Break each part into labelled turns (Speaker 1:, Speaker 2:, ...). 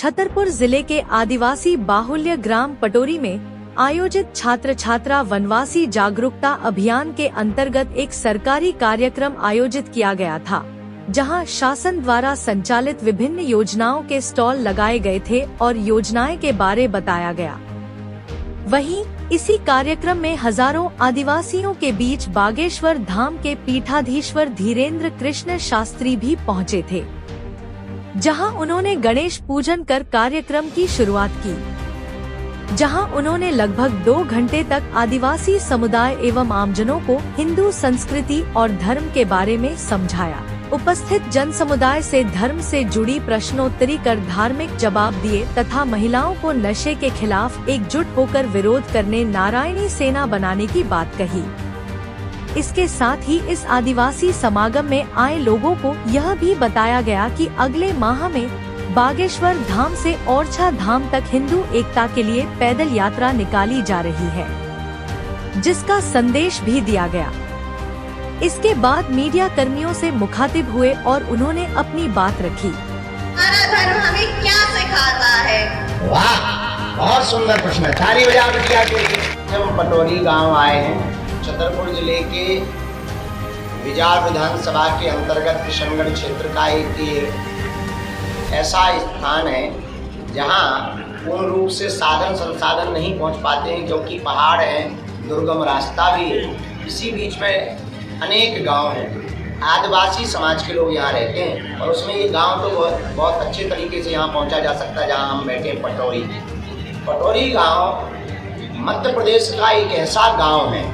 Speaker 1: छतरपुर जिले के आदिवासी बाहुल्य ग्राम पटोरी में आयोजित छात्र छात्रा वनवासी जागरूकता अभियान के अंतर्गत एक सरकारी कार्यक्रम आयोजित किया गया था, जहां शासन द्वारा संचालित विभिन्न योजनाओं के स्टॉल लगाए गए थे और योजनाएं के बारे बताया गया। वहीं इसी कार्यक्रम में हजारों आदिवासियों के बीच बागेश्वर धाम के पीठाधीश्वर धीरेन्द्र कृष्ण शास्त्री भी पहुंचे थे, जहां उन्होंने गणेश पूजन कर कार्यक्रम की शुरुआत की, जहां उन्होंने लगभग 2 घंटे तक आदिवासी समुदाय एवं आमजनों को हिंदू संस्कृति और धर्म के बारे में समझाया। उपस्थित जन समुदाय से धर्म से जुड़ी प्रश्नोत्तरी कर धार्मिक जवाब दिए तथा महिलाओं को नशे के खिलाफ एकजुट होकर विरोध करने नारायणी सेना बनाने की बात कही। इसके साथ ही इस आदिवासी समागम में आए लोगों को यह भी बताया गया कि अगले माह में बागेश्वर धाम से ओरछा धाम तक हिंदू एकता के लिए पैदल यात्रा निकाली जा रही है, जिसका संदेश भी दिया गया। इसके बाद मीडिया कर्मियों से मुखातिब हुए और उन्होंने अपनी बात रखी।
Speaker 2: हमारा धर्म हमें क्या सिखाता है?
Speaker 3: वाह, बहुत सुंदर प्रश्न है। ताली बजा बिटिया के लिए। हम पटोरी गांव आए हैं, छतरपुर जिले के विजार विधानसभा के अंतर्गत किशनगढ़ क्षेत्र का एक ऐसा स्थान है जहां पूर्ण रूप से साधन संसाधन नहीं पहुंच पाते हैं, क्योंकि पहाड़ है, दुर्गम रास्ता भी है। इसी बीच में अनेक गांव हैं। आदिवासी समाज के लोग यहाँ रहते हैं और उसमें ये गांव तो बहुत अच्छे तरीके से यहाँ पहुँचा जा सकता है। जहाँ हम बैठे पटोरी गांव मध्य प्रदेश का एक ऐसा गांव है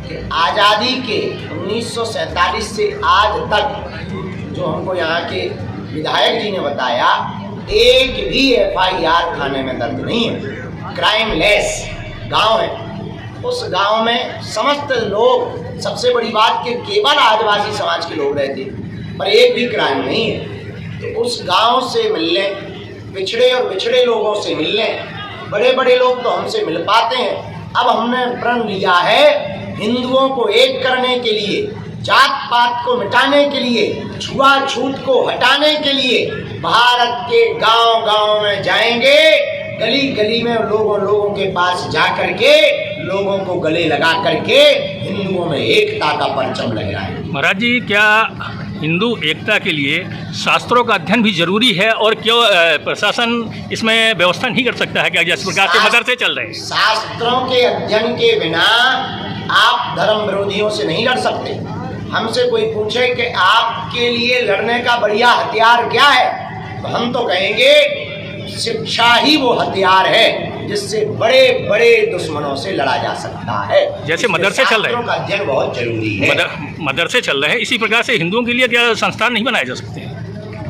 Speaker 3: कि आज़ादी के 1947 से आज तक जो हमको यहाँ के विधायक जी ने बताया, एक भी FIR थाने में दर्ज नहीं है। क्राइमलेस गांव है। उस गांव में समस्त लोग, सबसे बड़ी बात कि केवल आदिवासी समाज के लोग रहते हैं, पर एक भी क्राइम नहीं है। तो उस गांव से मिलने, पिछड़े और बिछड़े लोगों से मिलने, बड़े बड़े लोग तो हमसे मिल पाते हैं। अब हमने प्रण लिया है हिंदुओं को एक करने के लिए, जात पात को मिटाने के लिए, छुआछूत को हटाने के लिए भारत के गांव गांव में जाएंगे, गली गली में लोगों के पास जा करके लोगों को गले लगा करके हिंदुओं में एकता का परचम लहराएंगे।
Speaker 4: महाराज जी, क्या हिंदू एकता के लिए शास्त्रों का अध्ययन भी जरूरी है और क्यों प्रशासन इसमें व्यवस्था नहीं कर सकता है? क्या जिस प्रकार से मदरसे चल रहे हैं?
Speaker 3: शास्त्रों के अध्ययन के बिना आप धर्म विरोधियों से नहीं लड़ सकते। हमसे कोई पूछे कि आपके लिए लड़ने का बढ़िया हथियार क्या है, तो हम तो कहेंगे शिक्षा ही वो हथियार है जिससे बड़े बड़े दुश्मनों से लड़ा जा सकता है।
Speaker 4: जैसे मदरसे चल रहे हैं,
Speaker 3: का अध्ययन बहुत जरूरी है।
Speaker 4: मदरसे चल रहे हैं, इसी प्रकार से हिंदुओं के लिए क्या संस्थान नहीं बनाए जा सकते?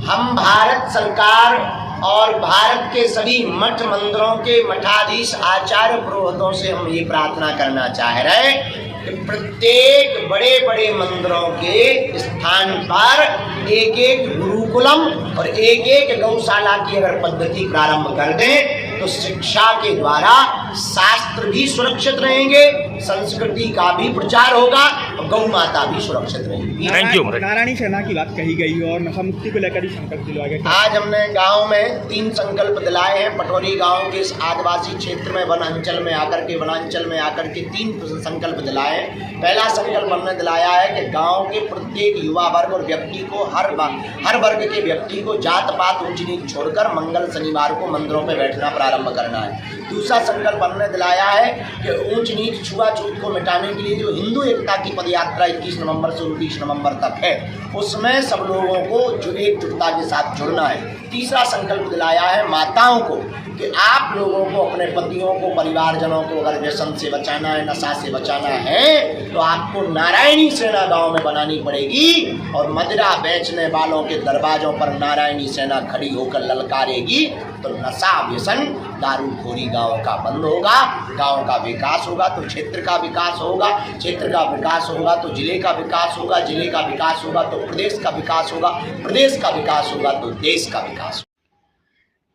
Speaker 3: हम भारत सरकार और भारत के सभी मठ मंदिरों के मठाधीश आचार्य पुरोहितों से हम ये प्रार्थना करना चाह रहे हैं कि प्रत्येक बड़े बड़े मंदिरों के स्थान पर एक एक गुरुकुलम और एक एक गौशाला की अगर पद्धति प्रारंभ कर दें तो शिक्षा के द्वारा शास्त्र भी सुरक्षित रहेंगे, संस्कृति का भी प्रचार होगा और गौ माता भी सुरक्षित रहेगी।
Speaker 4: Thank you.
Speaker 5: नारायणी सेना की बात कही गई और नशा मुक्ति को लेकर ही संकल्प दिलवाया गया।
Speaker 3: आज हमने गांव में 3 संकल्प दिलाए हैं। पटोरी गांव के इस आदिवासी क्षेत्र में वनांचल में आकर के 3 संकल्प दिलाए हैं। पहला संकल्प हमने दिलाया है कि गांव के प्रत्येक युवा वर्ग और व्यक्ति को हर वर्ग के व्यक्ति को जात पात ऊंच नीच छोड़कर मंगल शनिवार को मंदिरों में बैठना प्रारंभ करना है। दूसरा संकल्प हमने दिलाया है कि ऊंच नीच छुआछूत को मिटाने के लिए जो हिंदू एकता की पदयात्रा 21 नवंबर से 29 नवंबर तक है, उसमें सब लोगों को जो एकजुटता के साथ जुड़ना है। तीसरा संकल्प दिलाया है माताओं को कि आप लोगों को अपने पतियों को, परिवारजनों को अगर व्यसन से बचाना है, नशा से बचाना है, तो आपको नारायणी सेना गांव में बनानी पड़ेगी और मदिरा बेचने वालों के दरवाजों पर नारायणी सेना खड़ी होकर ललकारेगी। तो नशा, व्यसन, दारूखोरी गांव का बंद होगा, गांव का विकास होगा तो क्षेत्र का विकास होगा, क्षेत्र का विकास होगा तो जिले का विकास होगा, जिले का विकास होगा तो प्रदेश का विकास होगा, प्रदेश का विकास होगा तो देश का विकास।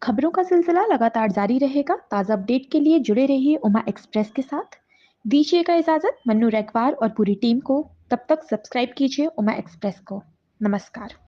Speaker 6: खबरों का सिलसिला लगातार जारी रहेगा। ताज़ा अपडेट के लिए जुड़े रहिए उमा एक्सप्रेस के साथ। दीजिएगा इजाजत मन्नू रैकवार और पूरी टीम को। तब तक सब्सक्राइब कीजिए उमा एक्सप्रेस को। नमस्कार।